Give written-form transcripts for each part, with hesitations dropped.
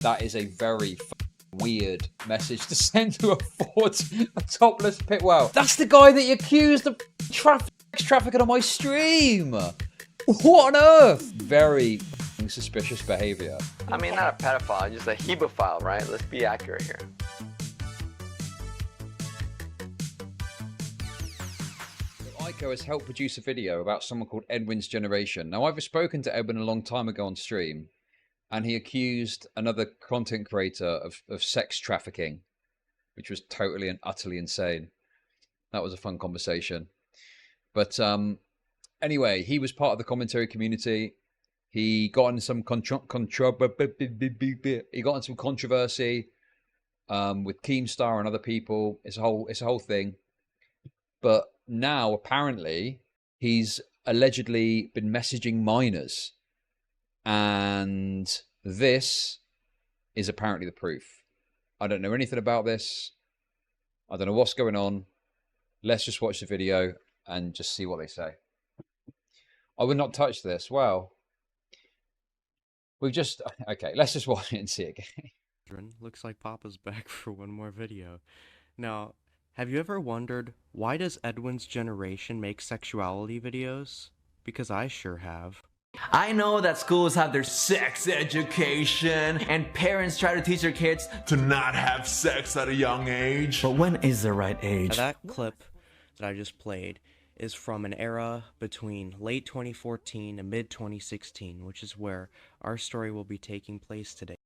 That is a very weird message to send to a topless pit. Well, that's the guy that you accused of trafficking on my stream. What on earth? Very suspicious behavior. I mean, not a pedophile, just a hebephile, right? Let's be accurate here. Aiko has helped produce a video about someone called Edwin's generation. Now, I've spoken to Edwin a long time ago on stream, and he accused another content creator of sex trafficking, which was totally and utterly insane. That was a fun conversation. But anyway, he was part of the commentary community. He got into some controversy with Keemstar and other people. It's a whole thing. But now apparently he's allegedly been messaging minors, and this is apparently the proof. I don't know anything about this. I don't know what's going on. Let's just watch the video and just see what they say. I would not touch this. Well, we've just... Okay, let's just watch it and see it again. Looks like Papa's back for one more video. Now, have you ever wondered, why does Edwin's generation make sexuality videos? Because I sure have. I know that schools have their sex education and parents try to teach their kids to not have sex at a young age. But when is the right age? Now, that clip that I just played is from an era between late 2014 and mid 2016, which is where our story will be taking place today.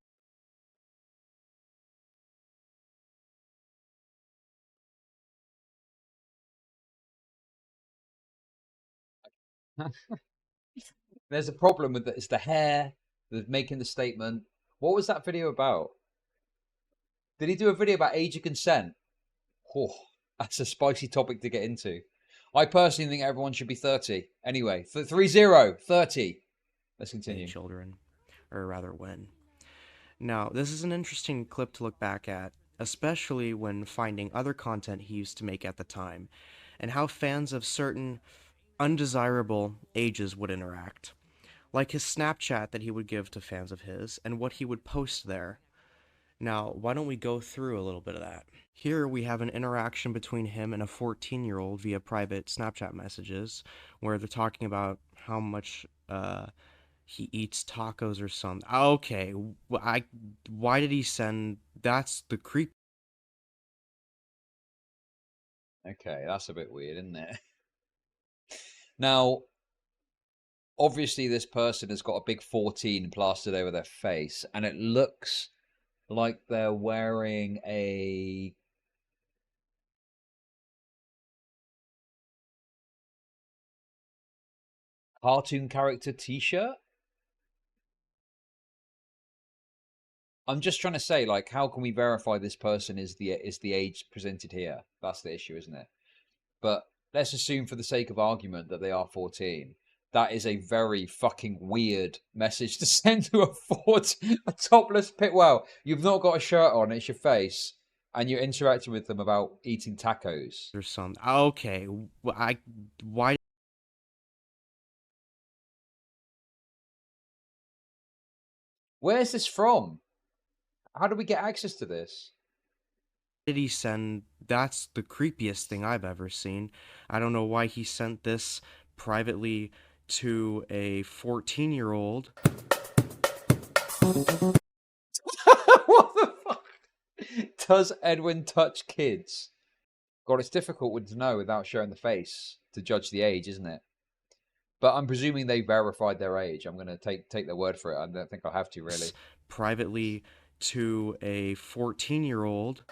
There's a problem with it. It's the hair, making the statement. What was that video about? Did he do a video about age of consent? Oh, that's a spicy topic to get into. I personally think everyone should be 30. Anyway, 30. Let's continue. Children, or rather when. Now, this is an interesting clip to look back at, especially when finding other content he used to make at the time, and how fans of certain undesirable ages would interact, like his Snapchat that he would give to fans of his and what he would post there. Now, why don't we go through a little bit of that? Here we have an interaction between him and a 14-year-old via private Snapchat messages, where they're talking about how much he eats tacos or something. Okay, why did he send... That's the creep. Okay, that's a bit weird, isn't it? Now, obviously this person has got a big 14 plastered over their face, and it looks like they're wearing a cartoon character t-shirt. I'm just trying to say, like, how can we verify this person is the age presented here? That's the issue, isn't it? But let's assume for the sake of argument that they are 14. That is a very fucking weird message to send to a topless pit. Well, you've not got a shirt on, it's your face, and you're interacting with them about eating tacos. There's some... Okay, why... Where's this from? How do we get access to this? Did he send... That's the creepiest thing I've ever seen. I don't know why he sent this privately to a 14-year-old. What the fuck? Does Edwin touch kids? God, it's difficult to know without showing the face to judge the age, isn't it? But I'm presuming they verified their age. I'm going to take their word for it. I don't think I'll have to, really. Privately to a 14-year-old.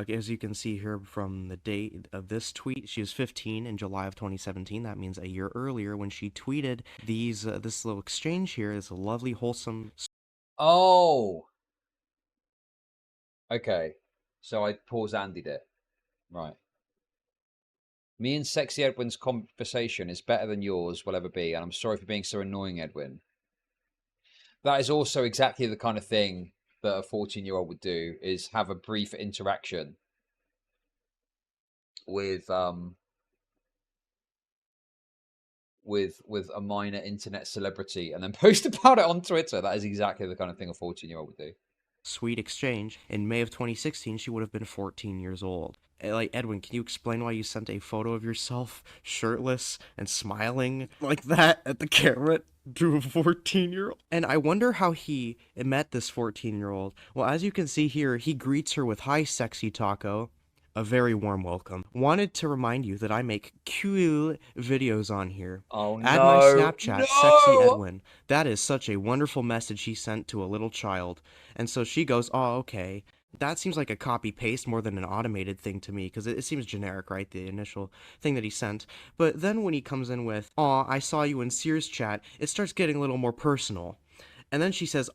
As you can see here from the date of this tweet, she was 15 in July of 2017. That means a year earlier when she tweeted these this little exchange here. This lovely, wholesome... Oh! Okay. So I pause Andy'd it. Right. Me and Sexy Edwin's conversation is better than yours will ever be, and I'm sorry for being so annoying, Edwin. That is also exactly the kind of thing that a 14-year-old would do, is have a brief interaction with with a minor internet celebrity and then post about it on Twitter. That is exactly the kind of thing a 14-year-old would do. Sweet exchange. In May of 2016, she would have been 14 years old. Like, Edwin, can you explain why you sent a photo of yourself shirtless and smiling like that at the camera to a 14-year-old? And I wonder how he met this 14-year-old. Well, as you can see here, he greets her with, "Hi, sexy taco." A very warm welcome. Wanted to remind you that I make cool videos on here. Oh, Add no. my Snapchat, No! Sexy Edwin. That is such a wonderful message he sent to a little child. And so she goes, "Oh, okay." That seems like a copy-paste more than an automated thing to me, because it seems generic, right? The initial thing that he sent. But then when he comes in with, "Aw, I saw you in Sears chat," it starts getting a little more personal. And then she says,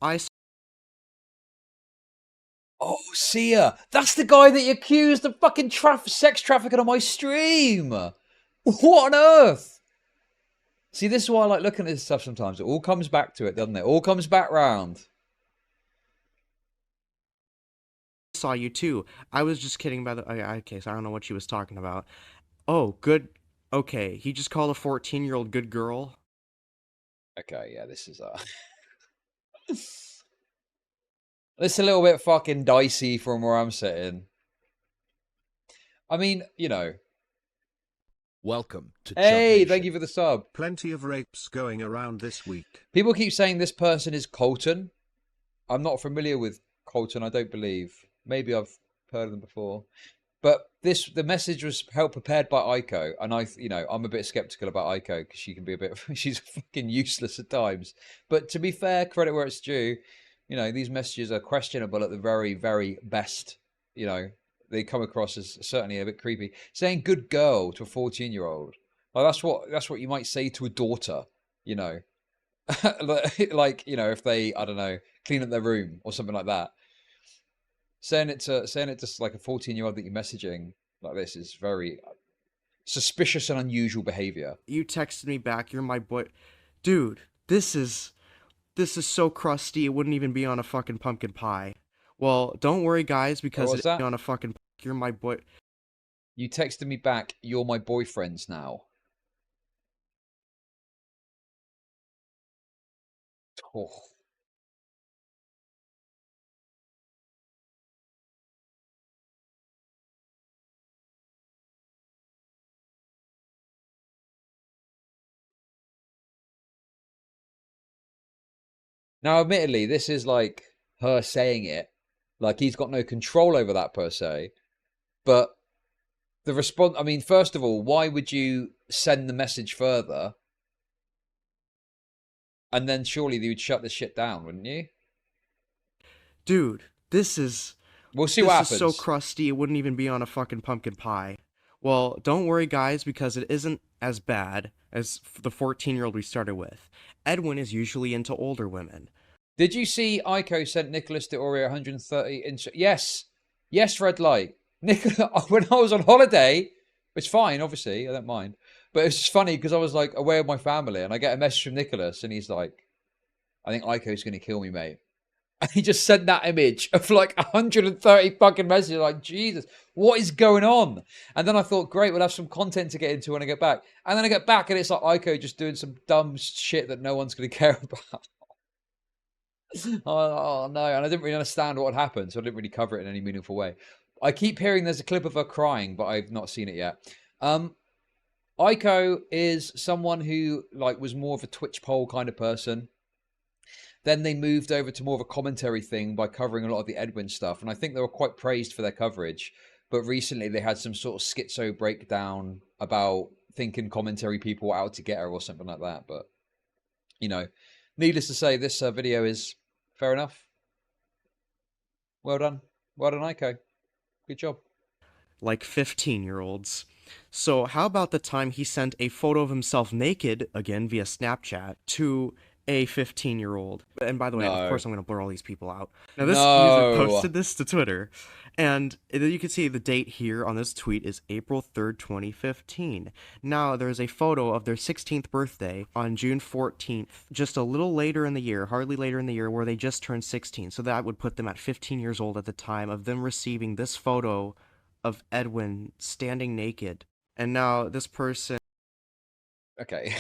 Oh, Sia. That's the guy that you accused of fucking sex trafficking on my stream. What on earth? See, this is why I like looking at this stuff sometimes. It all comes back to it, doesn't it? It all comes back round. "Saw you too. I was just kidding about the..." Okay, so I don't know what she was talking about. Oh, good. Okay, he just called a 14-year-old good girl. Okay, yeah, this is this is a little bit fucking dicey from where I'm sitting. I mean, you know. Welcome to Hey, Chud thank Nation. you for the sub. Plenty of rapes going around this week. People keep saying this person is Colton. I'm not familiar with Colton, I don't believe. Maybe I've heard of them before. But the message was help prepared by Aiko, and I'm a bit skeptical about Aiko because she can be she's fucking useless at times. But to be fair, credit where it's due, these messages are questionable at the very, very best. They come across as certainly a bit creepy. Saying "good girl" to a 14-year-old, like that's what you might say to a daughter, like if they, I don't know, clean up their room or something like that. Saying it to like a 14-year-old that you're messaging like this is very suspicious and unusual behavior. You texted me back, "You're my boy." Dude, this is so crusty, it wouldn't even be on a fucking pumpkin pie. Well, don't worry, guys, because What's it's that? on a fucking... "You're my boy..." You texted me back, "You're my boyfriends now." Oh. Now, admittedly, this is like her saying it, like he's got no control over that per se. But the response, I mean, first of all, why would you send the message further? And then surely you would shut this shit down, wouldn't you? Dude, this is... We'll see what happens. This is so crusty, it wouldn't even be on a fucking pumpkin pie. Well, don't worry, guys, because it isn't as bad as the 14-year-old we started with. Edwin is usually into older women. Did you see Aiko sent Nicholas de Oreo 130 inch? Yes. Yes, red light. When I was on holiday, it's fine, obviously, I don't mind. But it's just funny because I was like away with my family and I get a message from Nicholas and he's like, "I think Aiko's going to kill me, mate." And he just sent that image of like 130 fucking messages. Like, Jesus, what is going on? And then I thought, great, we'll have some content to get into when I get back. And then I get back and it's like Aiko just doing some dumb shit that no one's going to care about. Oh, no. And I didn't really understand what had happened, so I didn't really cover it in any meaningful way. I keep hearing there's a clip of her crying, but I've not seen it yet. Aiko is someone who was more of a Twitch poll kind of person. Then they moved over to more of a commentary thing by covering a lot of the Edwin stuff. And I think they were quite praised for their coverage. But recently they had some sort of schizo breakdown about thinking commentary people were out to get her or something like that. But, needless to say, this video is fair enough. Well done. Well done, Aiko. Good job. Like 15-year-olds. So how about the time he sent a photo of himself naked, again via Snapchat, to a 15-year-old? And by the way, of course I'm going to blur all these people out. Now this user posted this to Twitter, and you can see the date here on this tweet is April 3rd, 2015. Now there's a photo of their 16th birthday on June 14th, just a little later in the year, hardly later in the year, where they just turned 16. So that would put them at 15 years old at the time of them receiving this photo of Edwin standing naked. And now this person Okay.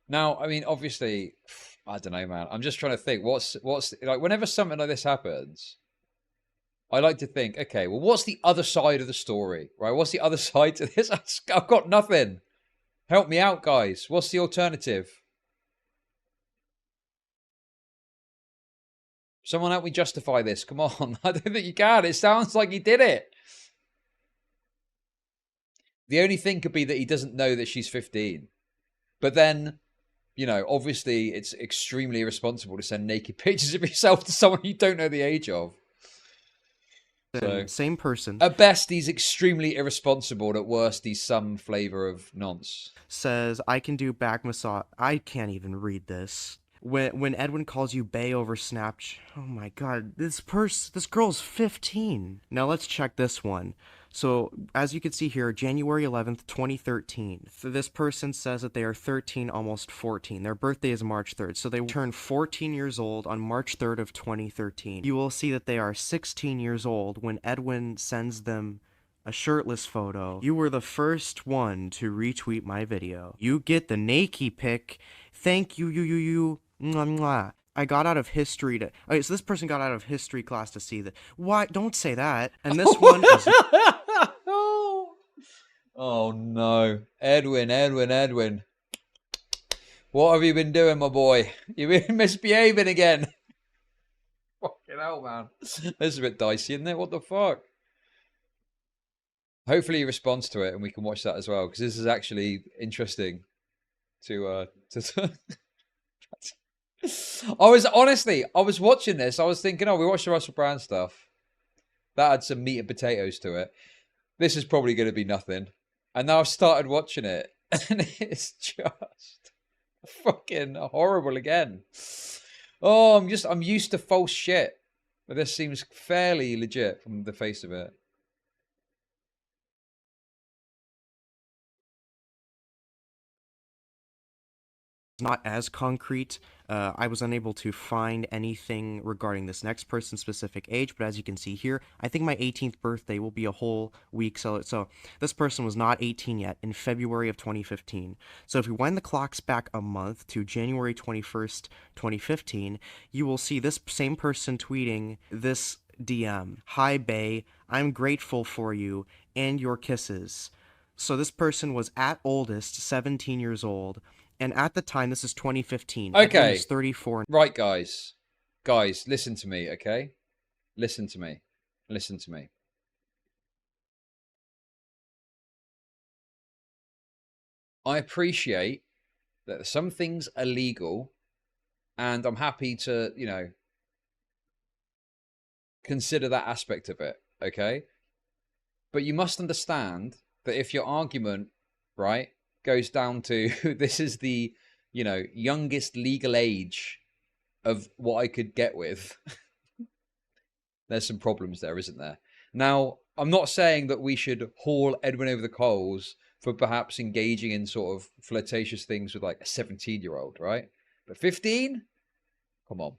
Now, I mean, obviously, I don't know, man. I'm just trying to think. What's like whenever something like this happens, I like to think, okay, well, what's the other side of the story, right? What's the other side to this? I've got nothing. Help me out, guys. What's the alternative? Someone help me justify this. Come on. I don't think you can. It sounds like he did it. The only thing could be that he doesn't know that she's 15. But then, you know, obviously it's extremely irresponsible to send naked pictures of yourself to someone you don't know the age of. So, Same person at best, he's extremely irresponsible. At worst, he's some flavor of nonce. says, I can do back massage. I can't even read this. When Edwin calls you bae over Snapchat, oh my god, this girl's 15. Now let's check this one. So, as you can see here, January 11th, 2013. This person says that they are 13, almost 14. Their birthday is March 3rd, so they turn 14 years old on March 3rd of 2013. You will see that they are 16 years old when Edwin sends them a shirtless photo. You were the first one to retweet my video. You get the naked pic. Thank you, you. Mwah, mwah. I got out of history to... Okay, so this person got out of history class to see that. Why? Don't say that. And this one is... Oh, no. Edwin. What have you been doing, my boy? You've been misbehaving again. Fucking hell, man. This is a bit dicey, isn't it? What the fuck? Hopefully he responds to it and we can watch that as well, because this is actually interesting to I was watching this. I was thinking, oh, we watched the Russell Brand stuff. That had some meat and potatoes to it. This is probably going to be nothing. And now I've started watching it, and it's just fucking horrible again. Oh, I'm used to false shit, but this seems fairly legit from the face of it. not as concrete. I was unable to find anything regarding this next person's specific age, but as you can see here, I think my 18th birthday will be a whole week. So this person was not 18 yet in February of 2015. So if we wind the clocks back a month to January 21st, 2015, you will see this same person tweeting this DM. Hi, bae, I'm grateful for you and your kisses. So this person was at oldest 17 years old. And at the time, this is 2015. Okay. He's 34. Right, guys. Guys, listen to me, okay? Listen to me. Listen to me. I appreciate that some things are legal, and I'm happy to, you know, consider that aspect of it, okay? But you must understand that if your argument, right, goes down to this is the, you know, youngest legal age of what I could get with, there's some problems there, isn't there? Now, I'm not saying that we should haul Edwin over the coals for perhaps engaging in sort of flirtatious things with like a 17-year-old, right? But 15? Come on.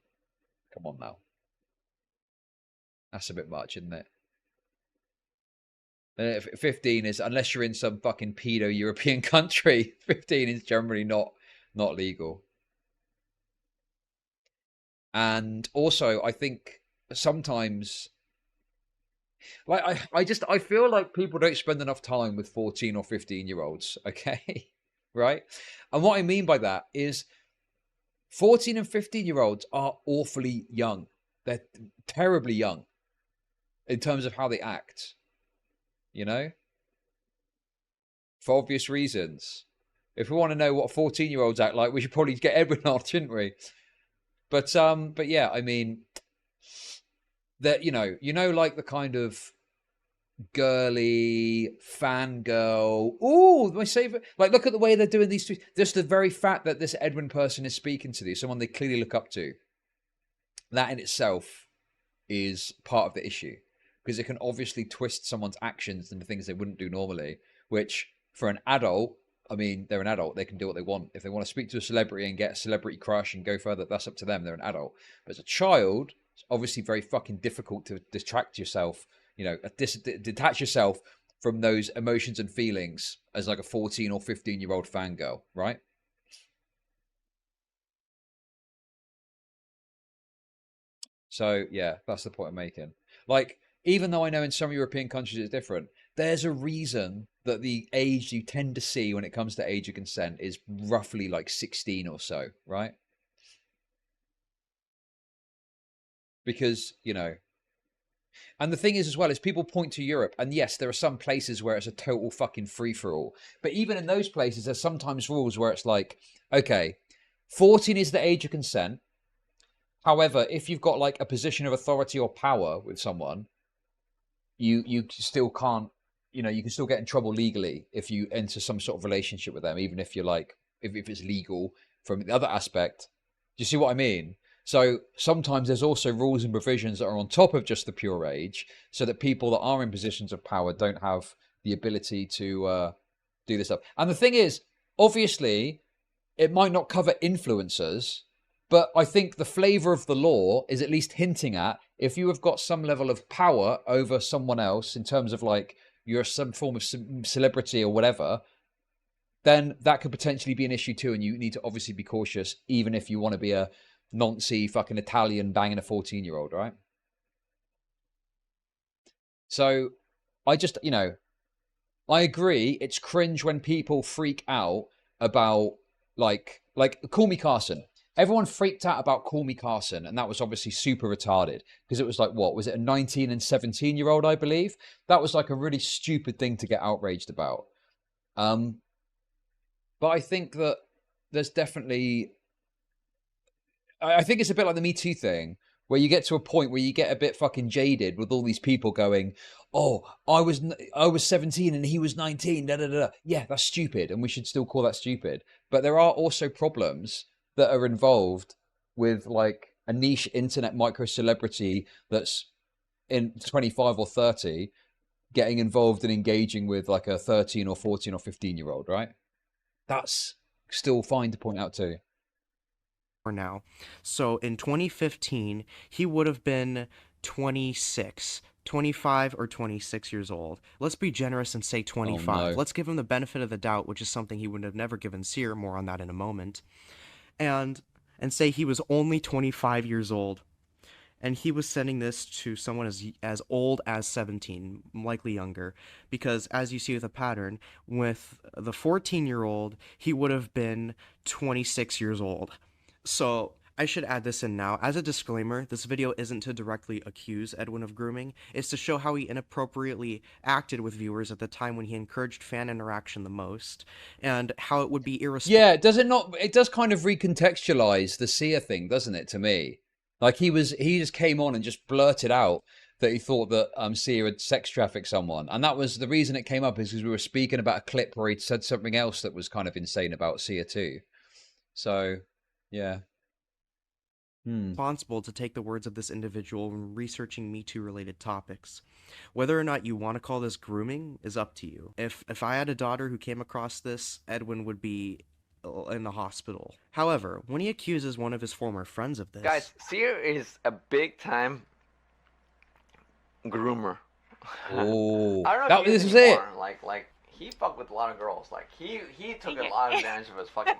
Come on now. That's a bit much, isn't it? 15 is, unless you're in some fucking pedo European country, 15 is generally not legal. And also, I think sometimes, like, I feel like people don't spend enough time with 14 or 15-year-olds, okay? Right? And what I mean by that is 14 and 15-year-olds are awfully young. They're terribly young in terms of how they act. You know, for obvious reasons. If we want to know what 14-year-olds act like, we should probably get Edwin on, shouldn't we? But yeah, I mean, that you know, like the kind of girly fangirl. Oh, my favorite! Like, look at the way they're doing these two. Just the very fact that this Edwin person is speaking to these, someone they clearly look up to. That in itself is part of the issue. Because it can obviously twist someone's actions into things they wouldn't do normally, which for an adult, I mean, they're an adult. They can do what they want. If they want to speak to a celebrity and get a celebrity crush and go further, that's up to them. They're an adult. But as a child, it's obviously very fucking difficult to distract yourself, you know, detach yourself from those emotions and feelings as like a 14 or 15-year-old fangirl, right? So yeah, that's the point I'm making. Like, even though I know in some European countries it's different, there's a reason that the age you tend to see when it comes to age of consent is roughly like 16 or so, right? Because, you know, and the thing is as well is people point to Europe, and yes, there are some places where it's a total fucking free-for-all. But even in those places, there's sometimes rules where it's like, okay, 14 is the age of consent. However, if you've got like a position of authority or power with someone, you still can't, you know, you can still get in trouble legally if you enter some sort of relationship with them, even if you're like, if it's legal from the other aspect. Do you see what I mean? So sometimes there's also rules and provisions that are on top of just the pure age, so that people that are in positions of power don't have the ability to do this stuff. And the thing is, obviously, it might not cover influencers, but I think the flavor of the law is at least hinting at, if you have got some level of power over someone else in terms of like you're some form of celebrity or whatever, then that could potentially be an issue too. And you need to obviously be cautious, even if you want to be a nonce fucking Italian banging a 14-year-old, right? So I just, you know, I agree. It's cringe when people freak out about like Call Me Carson. Everyone freaked out about Call Me Carson, and that was obviously super retarded because it was like, what was it, a 19 and 17-year-old, I believe? That was like a really stupid thing to get outraged about. But I think that there's definitely, I think it's a bit like the Me Too thing, where you get to a point where you get a bit fucking jaded with all these people going, "Oh, I was 17 and he was 19." Da, da, da. Yeah, that's stupid, and we should still call that stupid. But there are also problems that are involved with like a niche internet micro celebrity that's in 25 or 30 getting involved and engaging with like a 13 or 14 or 15-year-old, right? That's still fine to point out too. Now. So in 2015, he would have been 25 or 26 years old. Let's be generous and say 25. Oh, no. Let's give him the benefit of the doubt, which is something he would have never given Seer. More on that in a moment. And say he was only 25 years old. And he was sending this to someone as old as 17, likely younger, because as you see with the pattern, with the 14-year-old, he would have been 26 years old. So I should add this in now. As a disclaimer, this video isn't to directly accuse Edwin of grooming. It's to show how he inappropriately acted with viewers at the time when he encouraged fan interaction the most, and how it would be irresponsible. Yeah, does it not? It does kind of recontextualize the Seer thing, doesn't it, to me? Like he just came on and just blurted out that he thought that Seer had sex trafficked someone. And that was the reason it came up, is because we were speaking about a clip where he'd said something else that was kind of insane about Seer too. So, yeah. Responsible to take the words of this individual when researching Me Too related topics. Whether or not you want to call this grooming is up to you. If I had a daughter who came across this, Edwin would be in the hospital. However, when he accuses one of his former friends of this... Guys, Seer is a big-time groomer. Oh, I don't know if he this is was anymore. it. Like he fucked with a lot of girls. Like he took a lot of advantage of his fucking.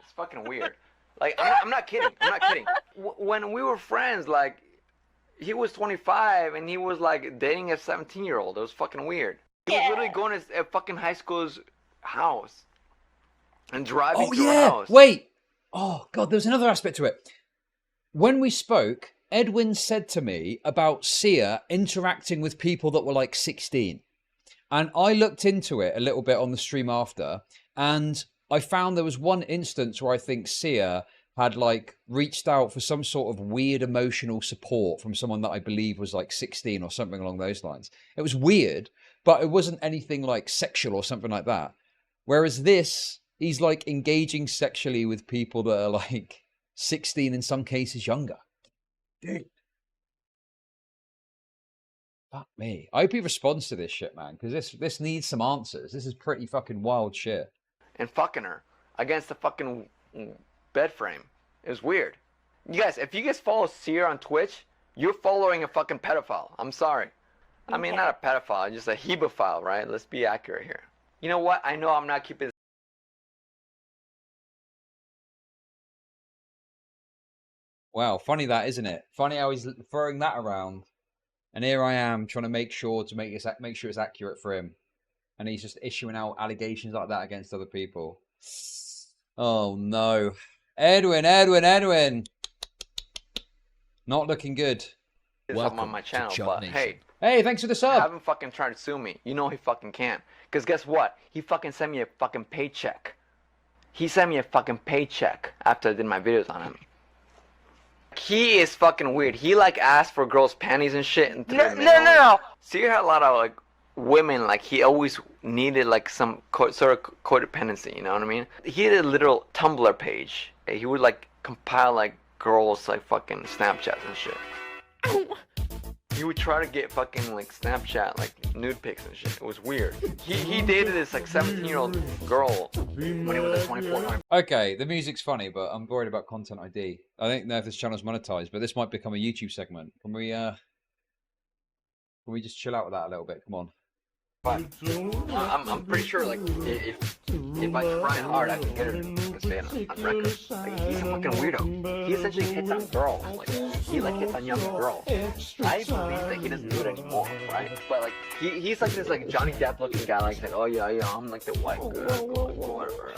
It's fucking weird. Like I'm not kidding. I'm not kidding. When we were friends, like he was 25 and he was like dating a 17-year-old. It was fucking weird. He was literally going to a fucking high school's house and driving to her house. Wait. Oh God, there's another aspect to it. When we spoke, Edwin said to me about Seer interacting with people that were like 16. And I looked into it a little bit on the stream after, and I found there was one instance where I think Seer had like reached out for some sort of weird emotional support from someone that I believe was like 16 or something along those lines. It was weird, but it wasn't anything like sexual or something like that. Whereas this, he's like engaging sexually with people that are like 16, in some cases younger. Dude. Fuck me. I hope he responds to this shit, man, because this needs some answers. This is pretty fucking wild shit. And fucking her against the fucking bed frame. It was weird. You guys, if you guys follow Seer on Twitch, you're following a fucking pedophile. I'm sorry. I mean, not a pedophile, just a hebephile, right? Let's be accurate here. You know what? I know I'm not keeping. Wow, funny that, isn't it? Funny how he's throwing that around, and here I am trying to make sure it's accurate for him, and he's just issuing out allegations like that against other people. Oh no, Edwin, not looking good. Welcome on my channel, but hey, thanks for the sub. Have him fucking try to sue me. You know he fucking can't. Cause guess what? He fucking sent me a fucking paycheck. He sent me a fucking paycheck after I did my videos on him. He is fucking weird. He like asked for girls' panties and shit. And no. See, you had a lot of like women. Like he always needed like some sort of codependency. You know what I mean? He had a literal Tumblr page. He would like compile like girls like fucking Snapchats and shit. He would try to get fucking like Snapchat like nude pics and shit. It was weird. He dated this like 17-year-old girl when he was like 24. Okay, the music's funny, but I'm worried about content ID. I don't know if this channel's monetized, but this might become a YouTube segment. Can we just chill out with that a little bit? Come on. But I'm pretty sure like if I try hard I can get it to stay on record. Like, he's a fucking weirdo. He essentially hits on girls. Like he like hits on young girls. I believe that he doesn't do it anymore, right? But like he's like this like Johnny Depp looking guy, like oh yeah, I'm like the white girl, whatever.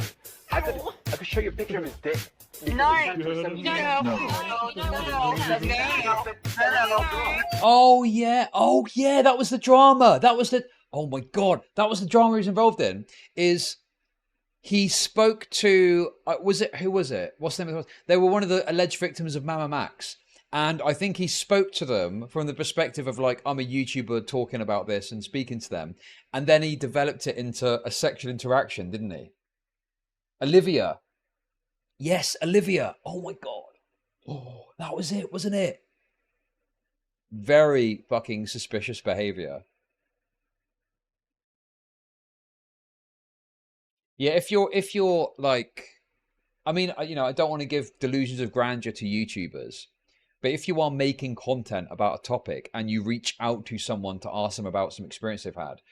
I could show you a picture of his dick. No. Oh yeah, that was the drama. Oh my god, that was the drama he was involved in. Is he spoke to who was it? What's the name of the? They were one of the alleged victims of Mama Max, and I think he spoke to them from the perspective of like, I'm a YouTuber talking about this and speaking to them, and then he developed it into a sexual interaction, didn't he? Olivia. Yes, Olivia. Oh my god. Oh, that was it, wasn't it? Very fucking suspicious behavior. Yeah, if you're like, I mean, you know, I don't want to give delusions of grandeur to YouTubers, but if you are making content about a topic and you reach out to someone to ask them about some experience they've had,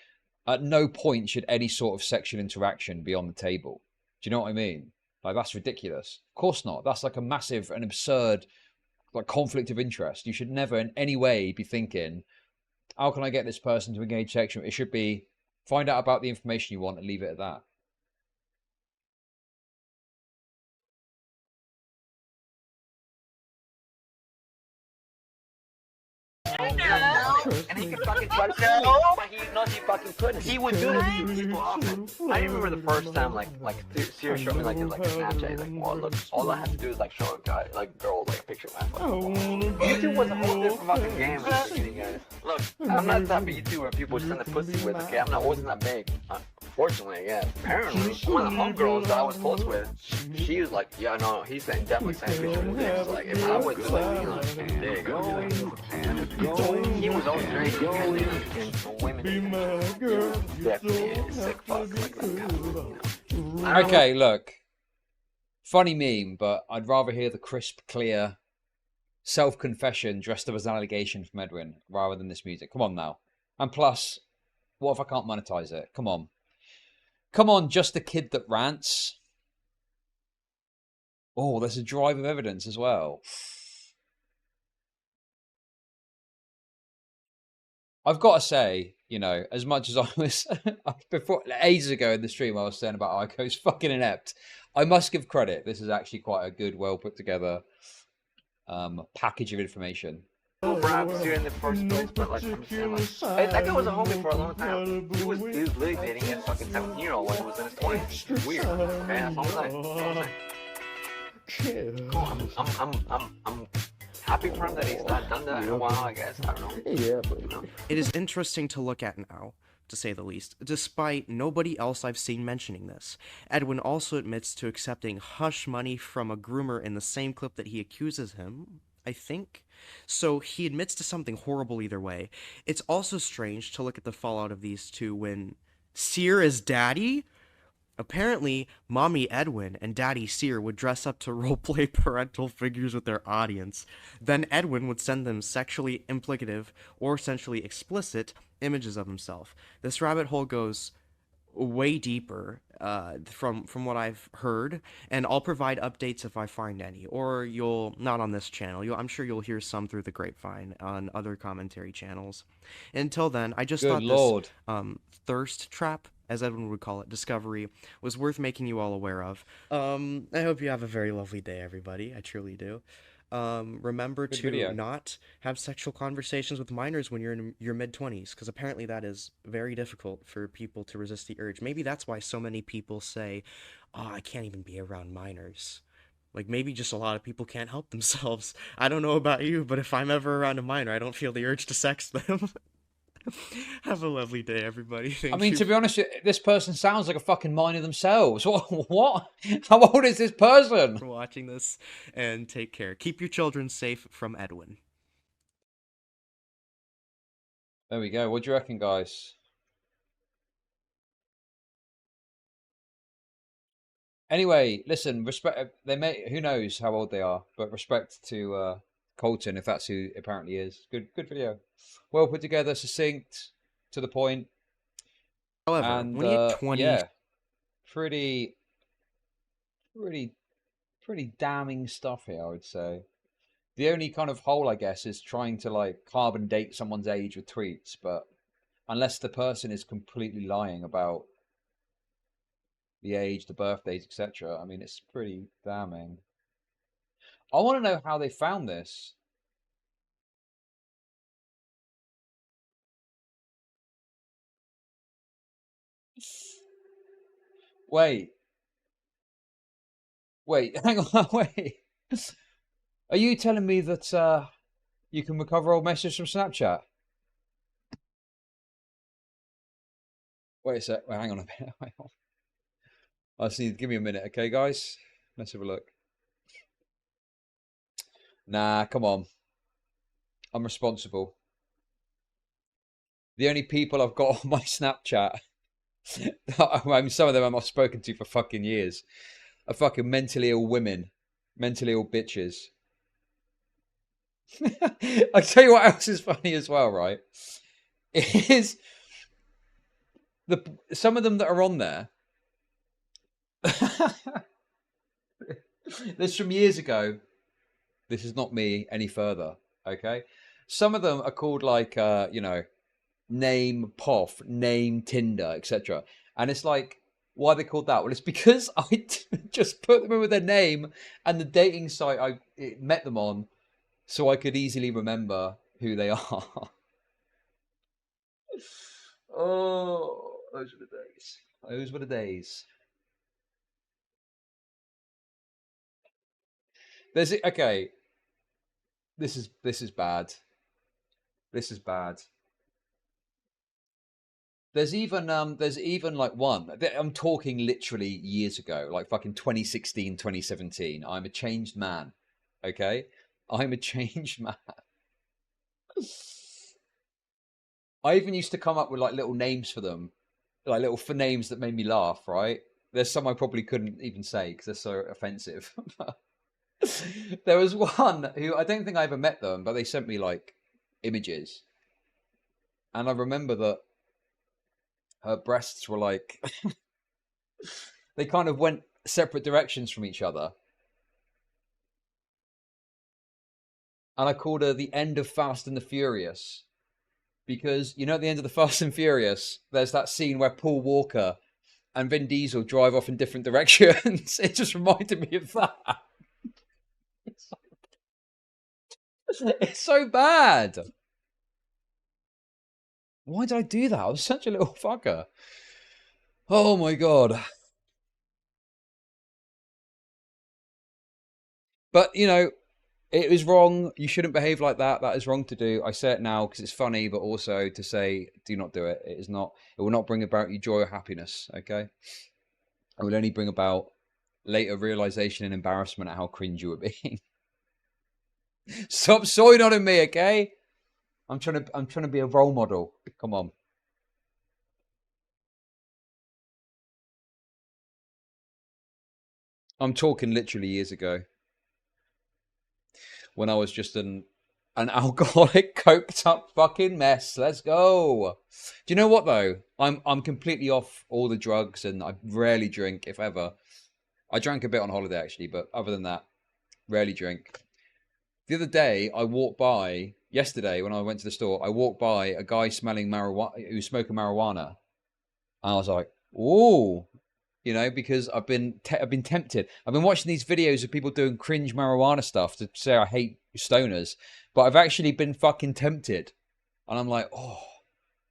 at no point should any sort of sexual interaction be on the table. Do you know what I mean? Like, that's ridiculous. Of course not. That's like a massive and absurd like conflict of interest. You should never in any way be thinking, how can I get this person to engage sexually? It should be find out about the information you want and leave it at that. And he could fucking try to sue me, but he knows he fucking couldn't. He would do this to people often. I remember the first time, like Sierra showed me like his like Snapchat. Like, well, look, all I have to do is like show a guy, like girl, like a picture of my fucking phone. YouTube was a whole different fucking game in the beginning, guys. Look, I'm not the type of YouTuber where people send a pussy with. Okay, I'm not wasn't that big. Unfortunately, I guess. Apparently, one of the homegirls that I was close with, she was like, yeah, no, he's definitely sent a picture of his dick. So, like, if I was like, you know, dick, he was always very good and women definitely a sick fuck. Like, you know. Okay, look. Funny meme, but I'd rather hear the crisp, clear self-confession dressed up as an allegation from Edwin rather than this music. Come on now. And plus, what if I can't monetize it? Come on. Come on, just a kid that rants. Oh, there's a drive of evidence as well. I've got to say, you know, as much as I was before ages ago in the stream, I was saying about Aiko's fucking inept. I must give credit. This is actually quite a good, well put together package of information. Perhaps here in the first place, but like I'm saying, like, that guy was a homie for a long time. He was literally dating a fucking 17-year-old when he was in his 20s. Weird. Okay, that's all I'm saying. I'm happy for him that he's not done that in a while, I guess. I don't know. Yeah, but you know. It is interesting to look at now, to say the least, despite nobody else I've seen mentioning this. Edwin also admits to accepting hush money from a groomer in the same clip that he accuses him, I think. So he admits to something horrible either way. It's also strange to look at the fallout of these two when Sierra's daddy Apparently, Mommy Edwin and Daddy Seer would dress up to roleplay parental figures with their audience. Then Edwin would send them sexually implicative or sensually explicit images of himself. This rabbit hole goes way deeper from what I've heard, and I'll provide updates if I find any. Or you'll not on this channel. I'm sure you'll hear some through the grapevine on other commentary channels. Until then, I just Good thought this Lord. thirst trap, as Edwin would call it, discovery, was worth making you all aware of. I hope you have a very lovely day, everybody. I truly do. Remember Good to video. not have sexual conversations with minors when you're in your mid-20s, because apparently that is very difficult for people to resist the urge. Maybe that's why so many people say, oh, I can't even be around minors. Like, maybe just a lot of people can't help themselves. I don't know about you, but if I'm ever around a minor, I don't feel the urge to sex them. Have a lovely day, everybody. I mean, to be honest, this person sounds like a fucking minor themselves. What? How old is this person? For watching this, and take care. Keep your children safe from Edwin. There we go. What do you reckon, guys? Anyway, listen, respect. They may, who knows how old they are, but respect to Colton, if that's who apparently is. Good video. Well put together, succinct, to the point. However, And when you hit 20... yeah, pretty damning stuff here, I would say. The only kind of hole, I guess, is trying to like carbon date someone's age with tweets, but unless the person is completely lying about the age, the birthdays, etc., I mean, it's pretty damning. I want to know how they found this. Wait, hang on, wait. Are you telling me that you can recover old messages from Snapchat? Wait a sec. Wait, hang on a minute. Hang on. I just need. Give me a minute, okay, guys? Let's have a look. Nah, come on. I'm responsible. The only people I've got on my Snapchat, I mean, some of them I've not spoken to for fucking years, are fucking mentally ill women, mentally ill bitches. I'll tell you what else is funny as well, right? It is some of them that are on there. This from years ago. This is not me any further, okay? Some of them are called like, name POF, name Tinder, etc. And it's like, why are they called that? Well, it's because I just put them in with their name and the dating site I met them on, so I could easily remember who they are. Oh, those were the days. Those were the days. Okay. This is bad. This is bad. There's even like one. I'm talking literally years ago, like fucking 2016, 2017. I'm a changed man. Okay? I'm a changed man. I even used to come up with like little names for them, like little for names that made me laugh, right? There's some I probably couldn't even say because they're so offensive. There was one who I don't think I ever met them, but they sent me like images. And I remember that her breasts were like, they kind of went separate directions from each other. And I called her the end of Fast and the Furious. Because, you know, at the end of the Fast and Furious, there's that scene where Paul Walker and Vin Diesel drive off in different directions. It just reminded me of that. It's so bad. Why did I do that? I was such a little fucker. Oh my God. But, you know, it was wrong. You shouldn't behave like that. That is wrong to do. I say it now because it's funny, but also to say, do not do it. It is not. It will not bring about you joy or happiness. Okay. It will only bring about later realization and embarrassment at how cringe you were being. Stop soy on me, okay? I'm trying to be a role model. Come on. I'm talking literally years ago, when I was just an alcoholic, coked up fucking mess. Let's go. Do you know what though? I'm completely off all the drugs, and I rarely drink, if ever. I drank a bit on holiday actually, but other than that, rarely drink. The other day, yesterday when I went to the store, I walked by a guy smelling marijuana, who was smoking marijuana. And I was like, "Ooh," because I've been tempted. I've been watching these videos of people doing cringe marijuana stuff to say I hate stoners, but I've actually been fucking tempted, and I'm like, "Oh,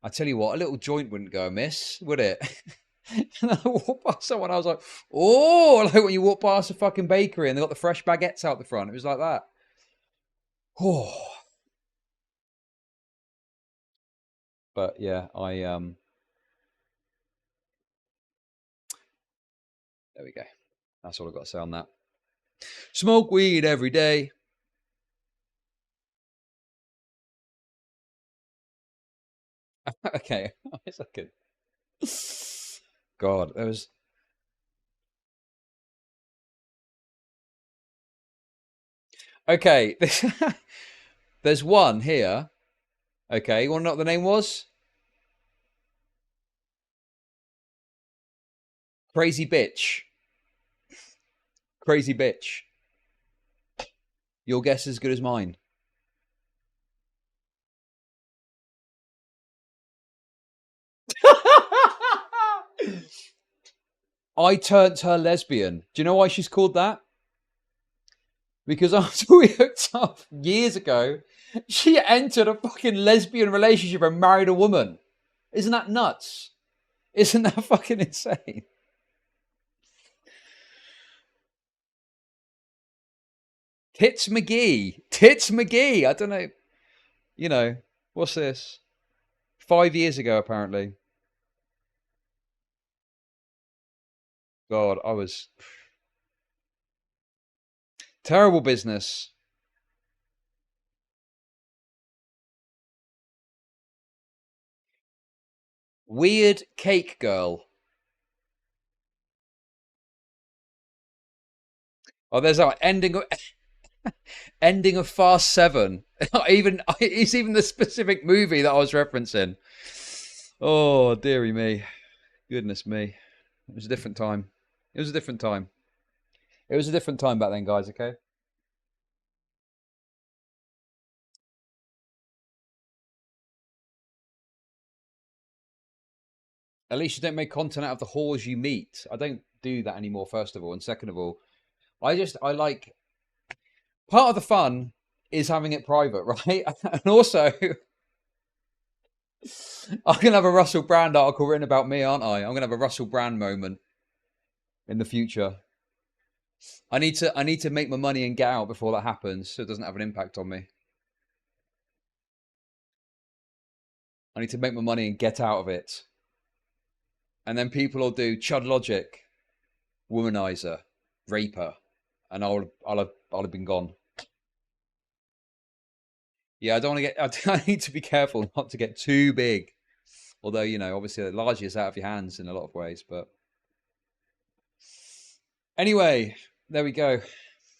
I tell you what, a little joint wouldn't go amiss, would it?" And I walked past someone, I was like, "Oh," like when you walk past a fucking bakery and they got the fresh baguettes out the front. It was like that. Oh, but yeah, there we go. That's all I've got to say on that. Smoke weed every day. Okay, wait a second. God, there was. Okay, there's one here. Okay, you want to know what the name was? Crazy bitch. Crazy bitch. Your guess is as good as mine. I turned her lesbian. Do you know why she's called that? Because after we hooked up years ago, she entered a fucking lesbian relationship and married a woman. Isn't that nuts? Isn't that fucking insane? Tits McGee. Tits McGee. I don't know. What's this? 5 years ago, apparently. God, I was... Terrible business. Weird cake girl. Oh, there's our ending of Fast 7. It's even the specific movie that I was referencing. Oh, dearie me. Goodness me. It was a different time. It was a different time. It was a different time back then, guys, okay? At least you don't make content out of the whores you meet. I don't do that anymore, first of all. And second of all, I like... Part of the fun is having it private, right? And also... I'm going to have a Russell Brand article written about me, aren't I? I'm going to have a Russell Brand moment in the future. I need to make my money and get out before that happens, so it doesn't have an impact on me. I need to make my money and get out of it. And then people will do Chud Logic, womanizer, raper, and I'll have been gone. Yeah, I don't want to get... I need to be careful not to get too big. Although, obviously, largely it's out of your hands in a lot of ways. But anyway, there we go.